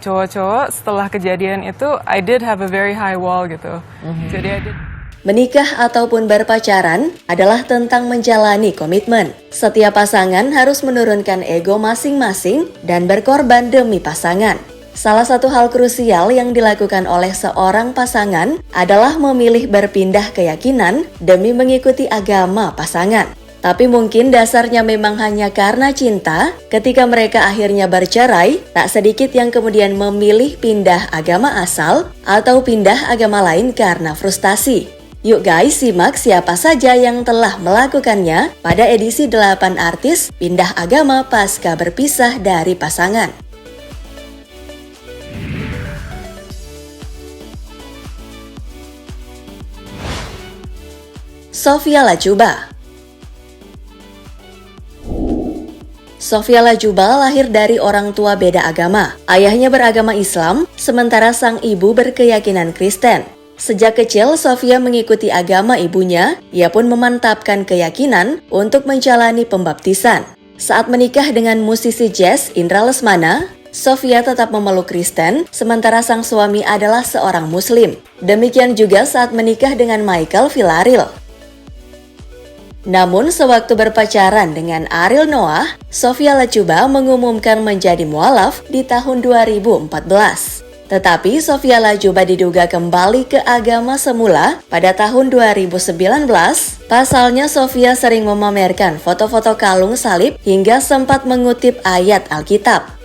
cowok-cowok setelah kejadian itu I did have a very high wall gitu. Jadi I did. Menikah ataupun berpacaran adalah tentang menjalani komitmen. Setiap pasangan harus menurunkan ego masing-masing dan berkorban demi pasangan. Salah satu hal krusial yang dilakukan oleh seorang pasangan adalah memilih berpindah keyakinan demi mengikuti agama pasangan. Tapi mungkin dasarnya memang hanya karena cinta. Ketika mereka akhirnya bercerai, tak sedikit yang kemudian memilih pindah agama asal atau pindah agama lain karena frustasi. Yuk guys, simak siapa saja yang telah melakukannya pada edisi 8 artis pindah agama pasca berpisah dari pasangan. Sophia Latjuba. Sophia Latjuba lahir dari orang tua beda agama. Ayahnya beragama Islam, sementara sang ibu berkeyakinan Kristen. Sejak kecil, Sophia mengikuti agama ibunya. Ia pun memantapkan keyakinan untuk menjalani pembaptisan. Saat menikah dengan musisi jazz Indra Lesmana, Sophia tetap memeluk Kristen, sementara sang suami adalah seorang Muslim. Demikian juga saat menikah dengan Michael Villarreal. Namun, sewaktu berpacaran dengan Ariel Noah, Sophia Latjuba mengumumkan menjadi mualaf di tahun 2014. Tetapi Sophia Latjuba diduga kembali ke agama semula pada tahun 2019. Pasalnya Sophia sering memamerkan foto-foto kalung salib hingga sempat mengutip ayat Alkitab.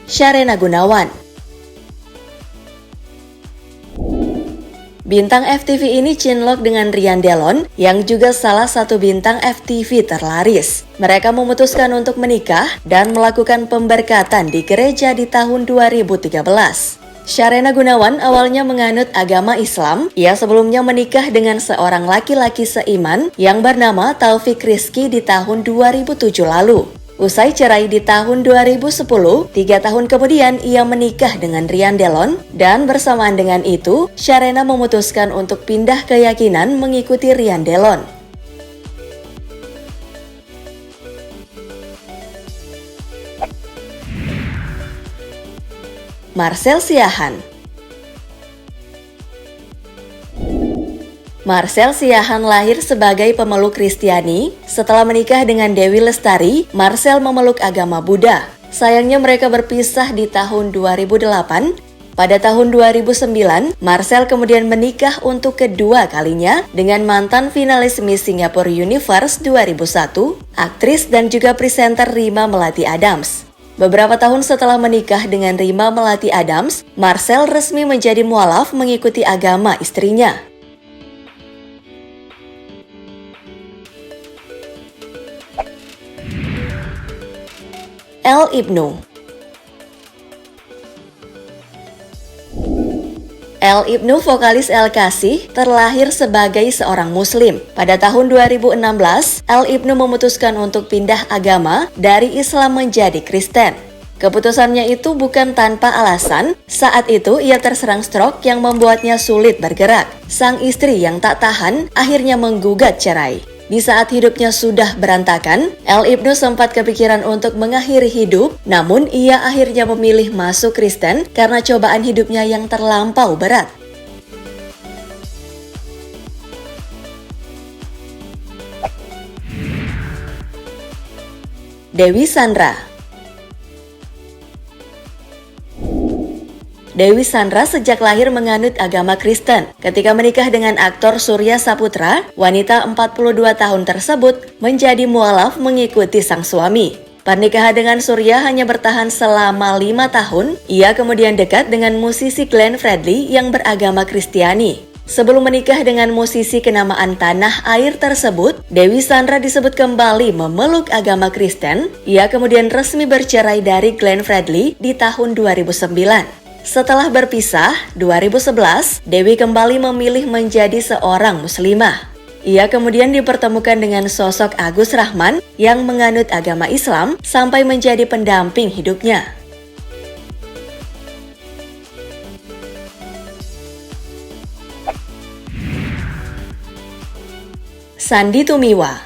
Sharena Gunawan. Bintang FTV ini cinlok dengan Ryan Delon yang juga salah satu bintang FTV terlaris. Mereka memutuskan untuk menikah dan melakukan pemberkatan di gereja di tahun 2013. Sharena Gunawan awalnya menganut agama Islam. Ia sebelumnya menikah dengan seorang laki-laki seiman yang bernama Taufik Rizky di tahun 2007 lalu. Usai cerai di tahun 2010, 3 tahun kemudian ia menikah dengan Ryan Delon dan bersamaan dengan itu, Sharena memutuskan untuk pindah keyakinan mengikuti Ryan Delon. Marcel Siahaan. Marcel Siahaan lahir sebagai pemeluk Kristiani. Setelah menikah dengan Dewi Lestari, Marcel memeluk agama Buddha. Sayangnya mereka berpisah di tahun 2008. Pada tahun 2009, Marcel kemudian menikah untuk kedua kalinya dengan mantan finalis Miss Singapore Universe 2001, aktris dan juga presenter Rima Melati Adams. Beberapa tahun setelah menikah dengan Rima Melati Adams, Marcel resmi menjadi mualaf mengikuti agama istrinya. Elle Ibnu. Elle Ibnu, vokalis El Kasih, terlahir sebagai seorang Muslim. Pada tahun 2016, Elle Ibnu memutuskan untuk pindah agama dari Islam menjadi Kristen. Keputusannya itu bukan tanpa alasan. Saat itu ia terserang stroke yang membuatnya sulit bergerak. Sang istri yang tak tahan akhirnya menggugat cerai. Di saat hidupnya sudah berantakan, Elle Ibnu sempat kepikiran untuk mengakhiri hidup, namun ia akhirnya memilih masuk Kristen karena cobaan hidupnya yang terlampau berat. Dewi Sandra. Dewi Sandra sejak lahir menganut agama Kristen. Ketika menikah dengan aktor Surya Saputra, wanita 42 tahun tersebut menjadi mualaf mengikuti sang suami. Pernikahan dengan Surya hanya bertahan selama 5 tahun. Ia kemudian dekat dengan musisi Glenn Fredly yang beragama Kristiani. Sebelum menikah dengan musisi kenamaan tanah air tersebut, Dewi Sandra disebut kembali memeluk agama Kristen. Ia kemudian resmi bercerai dari Glenn Fredly di tahun 2009. Setelah berpisah, 2011, Dewi kembali memilih menjadi seorang muslimah. Ia kemudian dipertemukan dengan sosok Agus Rahman yang menganut agama Islam sampai menjadi pendamping hidupnya. Sandy Tumiwa.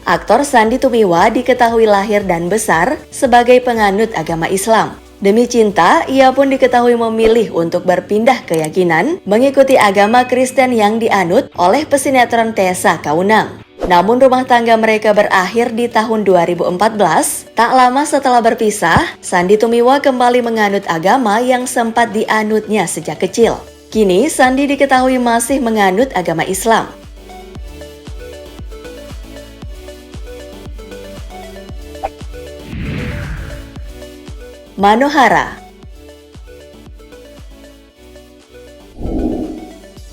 Aktor Sandy Tumiwa diketahui lahir dan besar sebagai penganut agama Islam. Demi cinta, ia pun diketahui memilih untuk berpindah keyakinan mengikuti agama Kristen yang dianut oleh pesinetron Tessa Kaunang. Namun rumah tangga mereka berakhir di tahun 2014. Tak lama setelah berpisah, Sandy Tumiwa kembali menganut agama yang sempat dianutnya sejak kecil. Kini, Sandy diketahui masih menganut agama Islam. Manohara.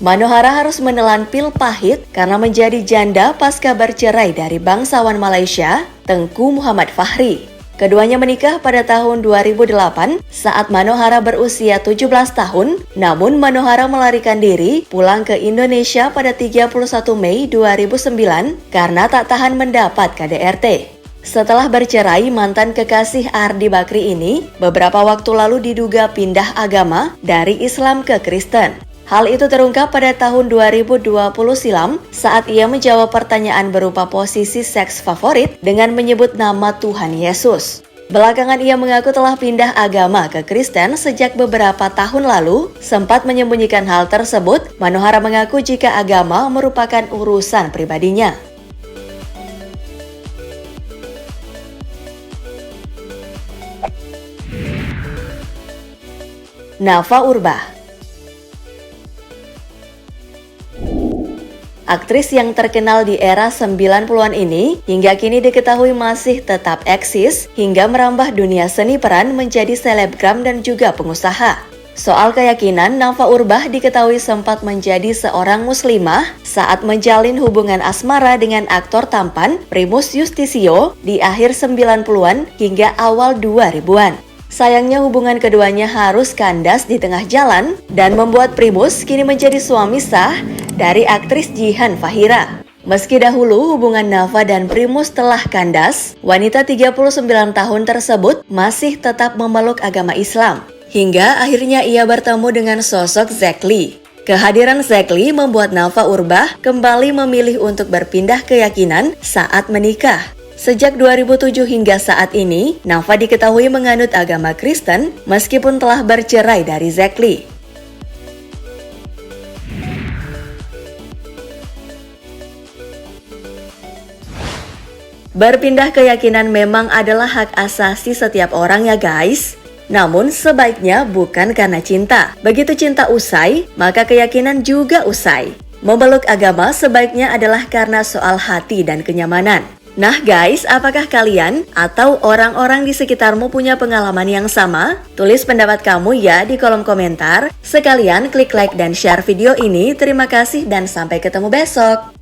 Manohara harus menelan pil pahit karena menjadi janda pasca bercerai dari bangsawan Malaysia, Tengku Muhammad Fahri. Keduanya menikah pada tahun 2008 saat Manohara berusia 17 tahun, namun Manohara melarikan diri pulang ke Indonesia pada 31 Mei 2009 karena tak tahan mendapat KDRT. Setelah bercerai, mantan kekasih Ardi Bakri ini beberapa waktu lalu diduga pindah agama dari Islam ke Kristen. Hal itu terungkap pada tahun 2020 silam saat ia menjawab pertanyaan berupa posisi seks favorit dengan menyebut nama Tuhan Yesus. Belakangan ia mengaku telah pindah agama ke Kristen sejak beberapa tahun lalu. Sempat menyembunyikan hal tersebut, Manohara mengaku jika agama merupakan urusan pribadinya. Nafa Urbach. Aktris yang terkenal di era 90-an ini hingga kini diketahui masih tetap eksis hingga merambah dunia seni peran menjadi selebgram dan juga pengusaha. Soal keyakinan, Nafa Urbach diketahui sempat menjadi seorang muslimah saat menjalin hubungan asmara dengan aktor tampan Primus Yustisio di akhir 90-an hingga awal 2000-an. Sayangnya hubungan keduanya harus kandas di tengah jalan dan membuat Primus kini menjadi suami sah dari aktris Jihan Fahira. Meski dahulu hubungan Nafa dan Primus telah kandas, wanita 39 tahun tersebut masih tetap memeluk agama Islam. Hingga akhirnya ia bertemu dengan sosok Zack Lee. Kehadiran Zack Lee membuat Nafa Urbach kembali memilih untuk berpindah keyakinan saat menikah. Sejak 2007 hingga saat ini, Nafa diketahui menganut agama Kristen meskipun telah bercerai dari Zack Lee. Berpindah keyakinan memang adalah hak asasi setiap orang ya guys. Namun sebaiknya bukan karena cinta. Begitu cinta usai, maka keyakinan juga usai. Memeluk agama sebaiknya adalah karena soal hati dan kenyamanan. Nah guys, apakah kalian atau orang-orang di sekitarmu punya pengalaman yang sama? Tulis pendapat kamu ya di kolom komentar. Sekalian klik like dan share video ini. Terima kasih dan sampai ketemu besok.